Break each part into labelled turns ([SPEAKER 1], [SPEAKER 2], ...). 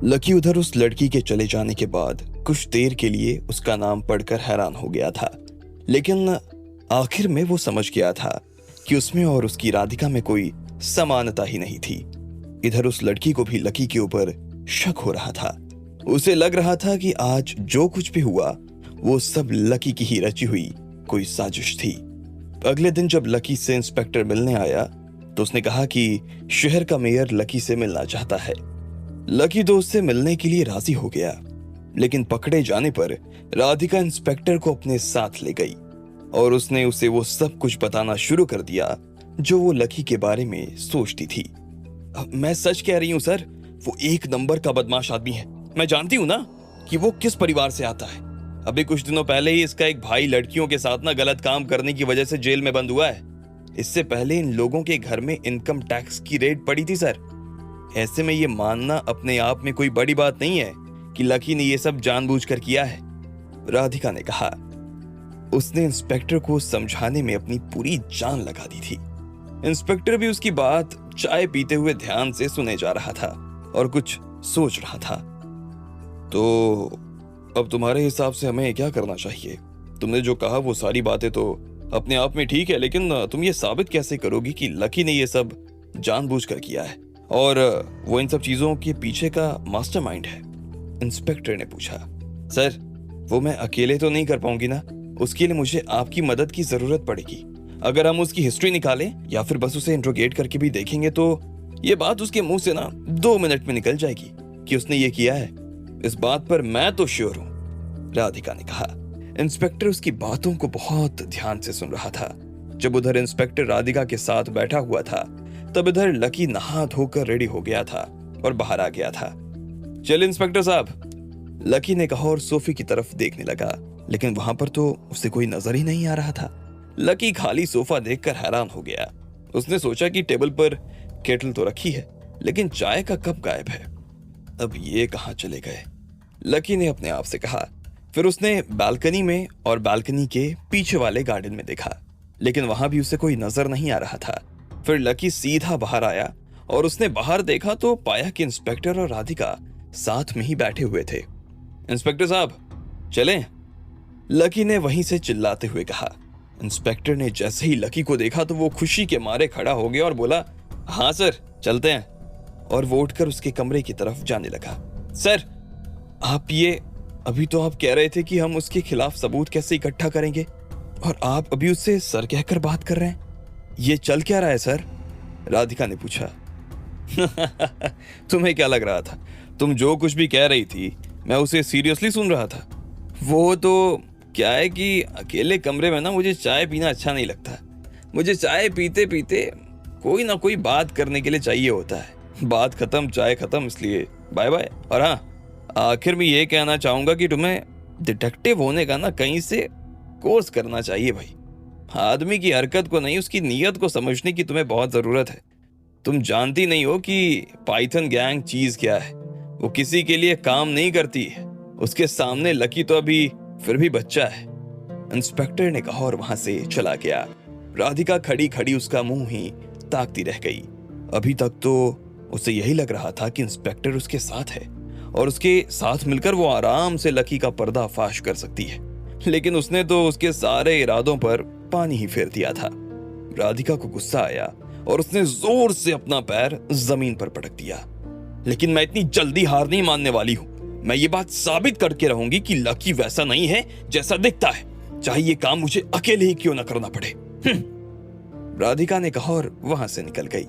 [SPEAKER 1] Lucky उधर उस लड़की के चले जाने के बाद कुछ देर के लिए उसका नाम पढ़कर हैरान हो गया था, लेकिन आखिर में वो समझ गया था कि उसमें और उसकी राधिका में कोई समानता ही नहीं थी। इधर उस लड़की को भी लकी के ऊपर शक हो रहा था। उसे लग रहा था कि आज जो कुछ भी हुआ वो सब लकी की ही रची हुई कोई साजिश थी। अगले दिन जब लकी से इंस्पेक्टर मिलने आया तो उसने कहा कि शहर का मेयर लकी से मिलना चाहता है। लकी तो उससे मिलने के लिए राजी हो गया, लेकिन पकड़े जाने पर राधिका इंस्पेक्टर को अपने साथ ले गई और उसने उसे वो सब कुछ बताना शुरू कर दिया जो वो लकी के बारे में सोचती थी। मैं सच कह रही हूं सर, वो एक नंबर का बदमाश आदमी है। मैं जानती हूं ना कि वो किस परिवार से आता है। अभी कुछ दिनों पहले ही इसका एक भाई लड़कियों के साथ ना गलत काम करने की वजह से जेल में बंद हुआ है। इससे पहले इन लोगों के घर में इनकम टैक्स की रेड पड़ी थी सर। ऐसे में ये मानना अपने आप में कोई बड़ी बात नहीं है कि लकी ने ये सब जानबूझकर किया है, राधिका ने कहा। उसने इंस्पेक्टर को समझाने में अपनी पूरी जान लगा दी थी। इंस्पेक्टर भी उसकी बात चाय पीते हुए ध्यान से सुने जा रहा था और कुछ सोच रहा था। तो अब तुम्हारे हिसाब से हमें क्या करना चाहिए? तुमने जो कहा वो सारी बातें तो अपने आप में ठीक है, लेकिन तुम ये साबित कैसे करोगी कि लकी ने ये सब जानबूझकर किया है और वो इन सब चीजों के पीछे का मास्टरमाइंड है? इंस्पेक्टर ने पूछा। सर, वो मैं अकेले तो नहीं कर पाऊंगी ना, उसके लिए मुझे आपकी मदद की जरूरत पड़ेगी। अगर हम उसकी हिस्ट्री निकालें या फिर बस उसे इंट्रोगेट करके भी देखेंगे तो ये बात उसके मुंह से ना 2 मिनट में निकल जाएगी कि उसने ये किया है। इस बात पर मैं तो श्योर हूं, राधिका ने कहा। इंस्पेक्टर उसकी बातों को बहुत ध्यान से सुन रहा था। जब उधर इंस्पेक्टर राधिका के साथ बैठा हुआ था तब इधर लकी नहा धोकर रेडी हो गया था और बाहर आ गया था। चल इंस्पेक्टर साहब, लकी ने कहा और सोफी की तरफ देखने लगा, लेकिन वहां पर तो उसे कोई नजर ही नहीं आ रहा था। लकी खाली सोफा देखकर हैरान हो गया। उसने सोचा कि टेबल पर केटल तो रखी है, लेकिन चाय का कप गायब है। अब ये कहां चले गए? लकी ने अपने आप से कहा। फिर उसने बालकनी में और बालकनी के पीछे वाले गार्डन में देखा, लेकिन वहां भी उसे कोई नजर नहीं आ रहा था। फिर लकी सीधा बाहर आया और उसने बाहर देखा तो पाया कि इंस्पेक्टर और राधिका साथ में ही बैठे हुए थे। इंस्पेक्टर साहब, चलें? लकी ने वहीं से चिल्लाते हुए कहा। इंस्पेक्टर ने जैसे ही लकी को देखा तो वो खुशी के मारे खड़ा हो गया और बोला, हाँ सर, चलते हैं। और वो उठकर उसके कमरे की तरफ जाने लगा। सर, आप ये अभी तो आप कह रहे थे कि हम उसके खिलाफ सबूत कैसे इकट्ठा करेंगे, और आप अभी उससे सर कहकर बात कर रहे हैं। ये चल क्या रहा है सर? राधिका ने पूछा। तुम्हें क्या लग रहा था? तुम जो कुछ भी कह रही थी मैं उसे सीरियसली सुन रहा था। वो तो क्या है कि अकेले कमरे में ना मुझे चाय पीना अच्छा नहीं लगता। मुझे चाय पीते पीते कोई ना कोई बात करने के लिए चाहिए होता है। बात खत्म चाय खत्म, इसलिए बाय बाय। और हाँ, आखिर में ये कहना चाहूंगा कि तुम्हें डिटेक्टिव होने का ना कहीं से कोर्स करना चाहिए भाई। आदमी की हरकत को नहीं, उसकी नीयत को समझने की तुम्हें बहुत जरूरत है। तुम जानती नहीं हो कि पाइथन गैंग चीज क्या है। वो किसी के लिए काम नहीं करती है। उसके सामने लकी तो अभी फिर भी बच्चा है, इंस्पेक्टर ने कहा और वहां से चला गया। राधिका खड़ी खड़ी उसका मुंह ही ताकती रह गई। अभी तक तो उसे यही लग रहा था कि इंस्पेक्टर उसके साथ है और उसके साथ मिलकर वो आराम से लकी का पर्दाफाश कर सकती है, लेकिन उसने तो उसके सारे इरादों पर पानी ही फेर दिया था। राधिका को गुस्सा आया और उसने जोर से अपना पैर जमीन पर पटक दिया। लेकिन मैं इतनी जल्दी हार नहीं मानने वाली हूं। मैं ये बात साबित करके रहूंगी कि लकी वैसा नहीं है जैसा दिखता है, चाहे ये काम मुझे अकेले ही क्यों ना करना पड़े, राधिका ने कहा और वहां से निकल गई।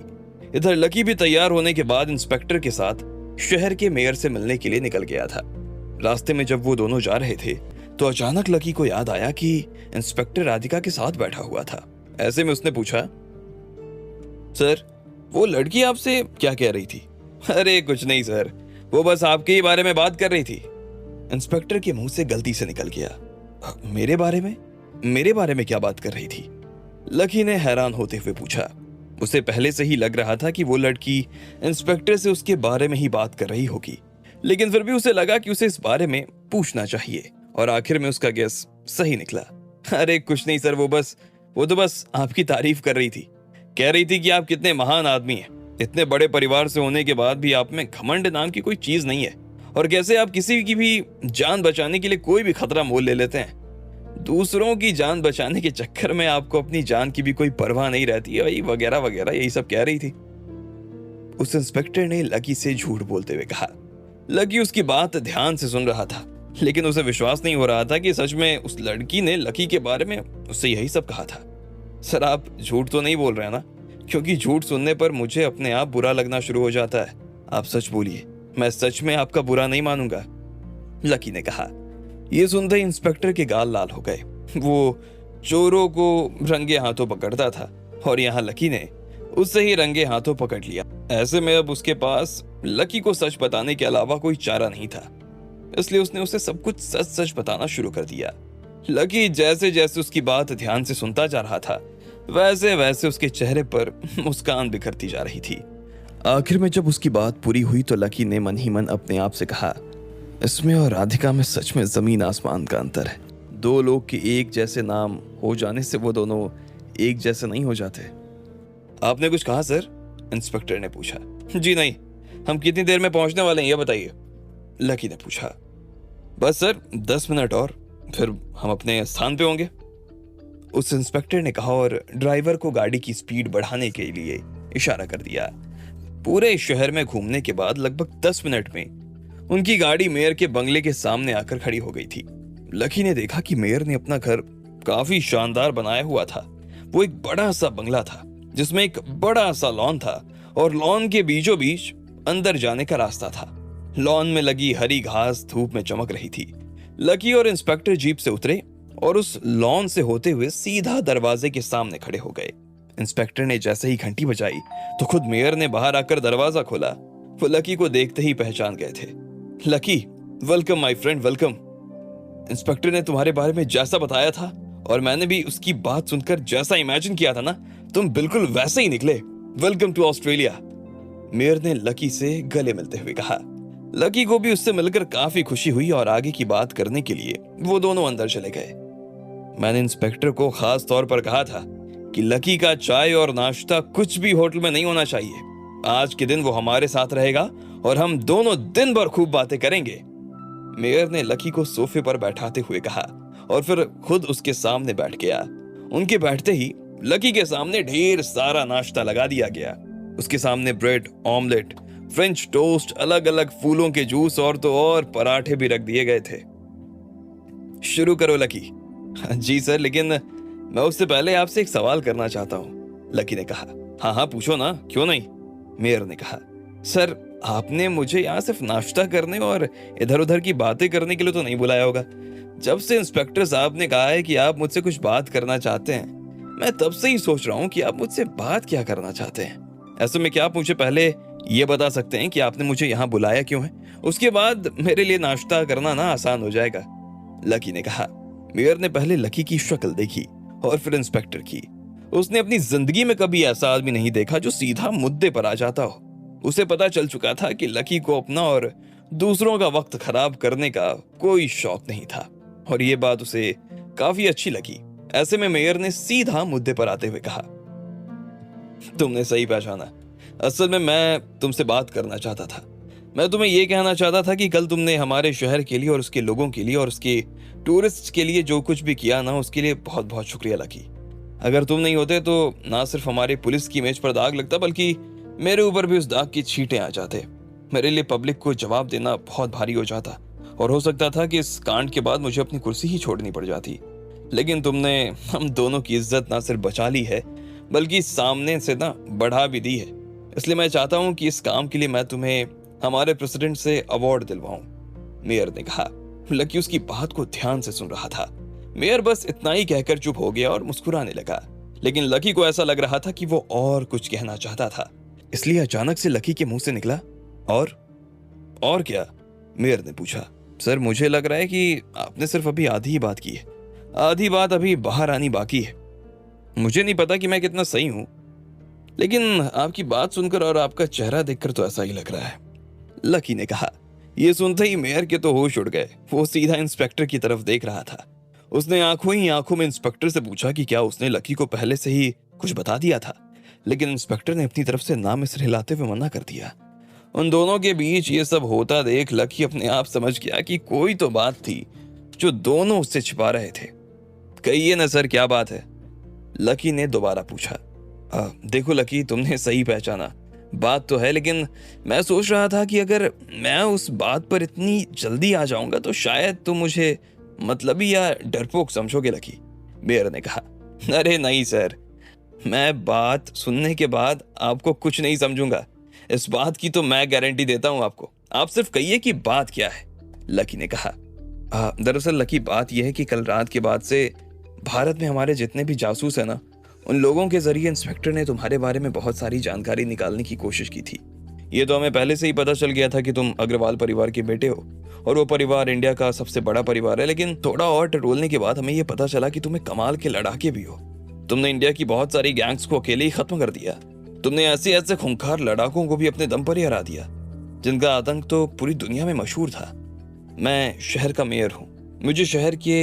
[SPEAKER 1] इधर लकी भी तैयार होने के बाद इंस्पेक्टर के साथ शहर के मेयर से मिलने के लिए निकल गया था। रास्ते में जब वो दोनों जा रहे थे तो अचानक लकी को याद आया कि इंस्पेक्टर राधिका के साथ बैठा हुआ था। ऐसे में उसने पूछा, सर, वो लड़की आपसे क्या कह रही थी? अरे कुछ नहीं सर, वो बस आपके ही बारे में बात कर रही थी, इंस्पेक्टर के मुंह से गलती से निकल गया। मेरे बारे में? मेरे बारे में क्या बात कर रही थी? लकी ने हैरान होते हुए पूछा। उसे पहले से ही लग रहा था कि वो लड़की इंस्पेक्टर से उसके बारे में ही बात कर रही होगी, लेकिन फिर भी उसे लगा कि उसे इस बारे में पूछना चाहिए और आखिर में उसका गेस सही निकला। अरे कुछ नहीं सर, वो तो बस आपकी तारीफ कर रही थी। कह रही थी कि आप कितने महान आदमी हैं इतने बड़े परिवार से होने के बाद भी आप में घमंड नाम की कोई चीज नहीं है। और कैसे आप किसी की भी जान बचाने के लिए कोई भी खतरा मोल ले लेते हैं। दूसरों की जान बचाने के चक्कर में आपको अपनी जान की भी कोई परवाह नहीं रहती है भाई, वगैरह वगैरह यही सब कह रही थी। उस इंस्पेक्टर ने लकी से झूठ बोलते हुए कहा। लकी उसकी बात ध्यान से सुन रहा था, लेकिन उसे विश्वास नहीं हो रहा था कि सच में उस लड़की ने लकी के बारे में उससे यही सब कहा था। सर आप झूठ तो नहीं बोल रहे हैं ना? क्योंकि झूठ सुनने पर मुझे अपने आप बुरा लगना शुरू हो जाता है। आप सच बोलिए, मैं सच में आपका बुरा नहीं मानूंगा, लकी ने कहा। यह सुनते ही इंस्पेक्टर के गाल लाल हो गए। वो चोरों को रंगे हाथों पकड़ता था और यहाँ लकी ने उससे ही रंगे हाथों पकड़ लिया। ऐसे में अब उसके पास लकी को सच बताने के अलावा कोई चारा नहीं था, इसलिए उसने उसे सब कुछ सच सच बताना शुरू कर दिया। लकी जैसे जैसे उसकी बात ध्यान से सुनता जा रहा था, वैसे वैसे उसके चेहरे पर मुस्कान बिखरती जा रही थी। आखिर में जब उसकी बात पूरी हुई तो लकी ने मन ही मन अपने आप से कहा, इसमें और राधिका में सच में जमीन आसमान का अंतर है। दो लोग के एक जैसे नाम हो जाने से वो दोनों एक जैसे नहीं हो जाते। आपने कुछ कहा सर? इंस्पेक्टर ने पूछा। जी नहीं, हम कितनी देर में पहुंचने वाले हैं ये बताइए, लकी ने पूछा। बस सर 10 मिनट और फिर हम अपने स्थान पे होंगे, उस इंस्पेक्टर ने कहा और ड्राइवर को गाड़ी की स्पीड बढ़ाने के लिए इशारा कर दिया। पूरे शहर में घूमने के बाद लगभग 10 मिनट में उनकी गाड़ी मेयर के बंगले के सामने आकर खड़ी हो गई थी। लकी ने देखा कि मेयर ने अपना घर काफी शानदार बनाया हुआ था। वो एक बड़ा सा बंगला था जिसमें एक बड़ा सा लॉन था और लॉन के बीचों बीच अंदर जाने का रास्ता था। लॉन में लगी हरी घास धूप में चमक रही थी। लकी और इंस्पेक्टर जीप से उतरे और उस लॉन से होते हुए सीधा दरवाजे के सामने खड़े हो गए। इंस्पेक्टर ने जैसे ही घंटी बजाई तो खुद मेयर ने बाहर आकर दरवाजा खोला। वो लकी को देखते ही पहचान गए थे। Lucky, welcome my friend, welcome. Inspector ने तुम्हारे बारे में जैसा बताया था और मैंने भी उसकी बात सुनकर जैसा इमेजिन किया था ना, तुम बिल्कुल वैसे ही निकले। वेलकम टू ऑस्ट्रेलिया, मेयर ने लकी से गले मिलते हुए कहा। लकी को भी उससे मिलकर काफी खुशी हुई और आगे की बात करने के लिए वो दोनों अंदर चले गए। मैंने इंस्पेक्टर को खास तौर पर कहा था कि लकी का चाय और नाश्ता कुछ भी होटल में नहीं होना चाहिए। आज के दिन वो हमारे साथ रहेगा और हम दोनों दिन भर खूब बातें करेंगे, मेयर ने लकी को सोफे पर बैठाते हुए कहा और फिर खुद उसके सामने बैठ गया। उनके बैठते ही लकी के सामने ढेर सारा नाश्ता लगा दिया गया। उसके सामने ब्रेड, ऑमलेट, फ्रेंच टोस्ट, अलग अलग फूलों के जूस और तो और पराठे भी रख दिए गए थे। शुरू करो लकी। जी सर, लेकिन मैं उससे पहले आपसे एक सवाल करना चाहता हूँ, लकी ने कहा। हाँ हाँ पूछो ना, क्यों नहीं, मेयर ने कहा। सर आपने मुझे यहाँ सिर्फ नाश्ता करने और इधर उधर की बातें करने के लिए तो नहीं बुलाया होगा। जब से इंस्पेक्टर साहब ने कहा है कि आप मुझसे कुछ बात करना चाहते हैं, मैं तब से ही सोच रहा हूँ कि आप मुझसे बात क्या करना चाहते हैं। ऐसे में क्या आप मुझे पहले ये बता सकते हैं कि आपने मुझे यहाँ बुलाया क्यों है? उसके बाद मेरे लिए नाश्ता करना ना आसान हो जाएगा, लकी ने कहा। मेयर ने पहले लकी की शक्ल देखी और फिर इंस्पेक्टर की। उसने अपनी जिंदगी में कभी ऐसा आदमी नहीं देखा जो सीधा मुद्दे पर आ जाता हो। उसे पता चल चुका था कि लकी को अपना और दूसरों का वक्त खराब करने का कोई शौक नहीं था और ये बात उसे काफी अच्छी लगी। ऐसे में मेयर ने सीधा मुद्दे पर आते हुए कहा, तुमने सही पहचाना। असल में मैं तुमसे बात करना चाहता था। मैं तुम्हें यह कहना चाहता था कि कल तुमने हमारे शहर के लिए और उसके लोगों के लिए और उसके टूरिस्ट के लिए जो कुछ भी किया ना, उसके लिए बहुत बहुत शुक्रिया लकी। अगर तुम नहीं होते तो ना सिर्फ हमारे पुलिस की इमेज पर दाग लगता, बल्कि मेरे ऊपर भी उस दाग की छींटें आ जाते। मेरे लिए पब्लिक को जवाब देना बहुत भारी हो जाता और हो सकता था कि इस कांड के बाद मुझे अपनी कुर्सी ही छोड़नी पड़ जाती। लेकिन तुमने हम दोनों की इज्जत ना सिर्फ बचा ली है, बल्कि सामने से ना बढ़ा भी दी है। इसलिए मैं चाहता हूं कि इस काम के लिए मैं तुम्हें हमारे प्रेसिडेंट से अवार्ड दिलवाऊं, मेयर ने कहा। लकी उसकी बात को ध्यान से सुन रहा था। मेयर बस इतना ही कहकर चुप हो गया और मुस्कुराने लगा, लेकिन लकी को ऐसा लग रहा था कि वो और कुछ कहना चाहता था। इसलिए अचानक से लकी के मुंह से निकला, और क्या? मेयर ने पूछा। सर मुझे लग रहा है कि आपने सिर्फ अभी आधी ही बात की है, आधी बात अभी बाहर आनी बाकी है। मुझे नहीं पता कि मैं कितना सही हूं, लेकिन आपकी बात सुनकर और आपका चेहरा देखकर तो ऐसा ही लग रहा है, लकी ने कहा। यह सुनते ही मेयर के तो होश उड़ गए। वो सीधा इंस्पेक्टर की तरफ देख रहा था। उसने आंखों ही आंखों में इंस्पेक्टर से पूछा कि क्या उसने लकी को पहले से ही कुछ बता दिया था। लेकिन इंस्पेक्टर ने अपनी तरफ से नाम सिर हिलाते हुए मना कर दिया। उन दोनों के बीच ये सब होता देख लकी अपने आप समझ गया कि कोई तो बात थी जो दोनों उससे छिपा रहे थे। कहिए ना सर, क्या बात है? लकी ने दोबारा पूछा। देखो लकी, तुमने सही पहचाना, बात तो है, लेकिन मैं सोच रहा था कि अगर मैं उस बात पर इतनी जल्दी आ जाऊंगा तो शायद तुम मुझे मतलबी या डरपोक समझोगे लकी, मेयर ने कहा। अरे नहीं सर, मैं बात सुनने के बाद आपको कुछ नहीं समझूंगा, इस बात की तो मैं गारंटी देता हूं आपको। आप सिर्फ कहिए कि बात क्या है, लकी ने कहा। दरअसल लकी, बात यह है कि कल रात के बाद से भारत में हमारे जितने भी जासूस हैं ना, उन लोगों के जरिए इंस्पेक्टर ने तुम्हारे बारे में बहुत सारी जानकारी निकालने की कोशिश की थी। ये तो हमें पहले से ही पता चल गया था कि तुम अग्रवाल परिवार के बेटे हो और वो परिवार इंडिया का सबसे बड़ा परिवार है, लेकिन थोड़ा और टटोलने के बाद हमें ये पता चला कि तुम्हें कमाल के लड़ाके भी हो। तुमने इंडिया की बहुत सारी गैंग्स को अकेले ही खत्म कर दिया। तुमने ऐसे ऐसे खूंखार लड़ाकों को भी अपने दम पर ही हरा दिया जिनका आतंक तो पूरी दुनिया में मशहूर था। मैं शहर का मेयर हूँ, मुझे शहर के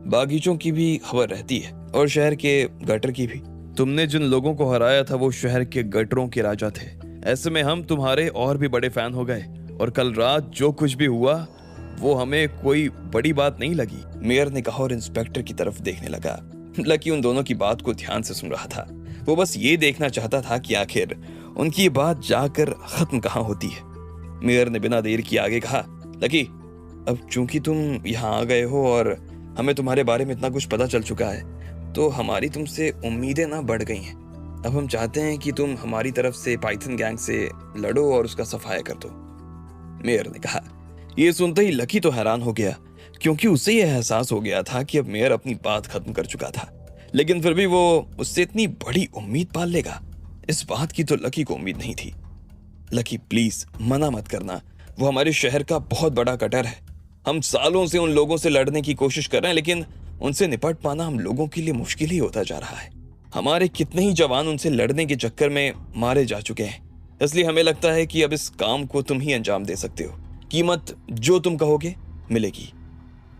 [SPEAKER 1] बागीचों की भी खबर रहती है और शहर के गटर की भी। तुमने जिन लोगों को हराया था वो शहर के गटरों के राजा थे। ऐसे में हम तुम्हारे और भी बड़े फैन हो गए और कल रात जो कुछ भी हुआ वो हमें कोई बड़ी बात नहीं लगी, मेयर ने कहा और इंस्पेक्टर की तरफ देखने लगा। लकी उन दोनों की बात को ध्यान से सुन रहा था। वो बस ये देखना चाहता था कि आखिर उनकी बात जाकर खत्म कहाँ होती है। मेयर ने बिना देर किए आगे कहा, लकी, अब चूंकि तुम यहाँ आ गए हो और हमें तुम्हारे बारे में इतना कुछ पता चल चुका है तो हमारी तुमसे उम्मीदें ना बढ़ गई हैं। अब हम चाहते हैं कि तुम हमारी तरफ से पाइथन गैंग से लड़ो और उसका सफाया कर दो, मेयर ने कहा। यह सुनते ही लकी तो हैरान हो गया, क्योंकि उसे यह एहसास हो गया था कि अब मेयर अपनी बात खत्म कर चुका था, लेकिन फिर भी वो उससे इतनी बड़ी उम्मीद पाल लेगा, इस बात की तो लकी को उम्मीद नहीं थी। लकी प्लीज मना मत करना, वो हमारे शहर का बहुत बड़ा कटर है। हम सालों से उन लोगों से लड़ने की कोशिश कर रहे हैं, लेकिन उनसे निपट पाना हम लोगों के लिए मुश्किल ही होता जा रहा है। हमारे कितने ही जवान उनसे लड़ने के चक्कर में मारे जा चुके हैं, इसलिए हमें लगता है कि अब इस काम को तुम ही अंजाम दे सकते हो। कीमत जो तुम कहोगे मिलेगी,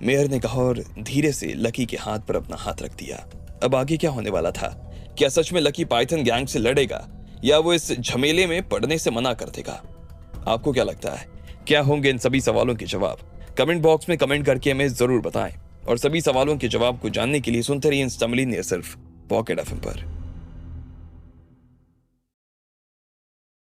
[SPEAKER 1] मेयर ने कहा और धीरे से लकी के हाथ पर अपना हाथ रख दिया। अब आगे क्या होने वाला था? क्या सच में लकी पाइथन गैंग से लड़ेगा या वो इस झमेले में पड़ने से मना कर देगा? आपको क्या लगता है, क्या होंगे इन सभी सवालों के जवाब? कमेंट बॉक्स में कमेंट करके हमें जरूर बताएं और सभी सवालों के जवाब को जानने के लिए सुनते रहिए इंस्टामिली सिर्फ पॉकेट एफएम पर।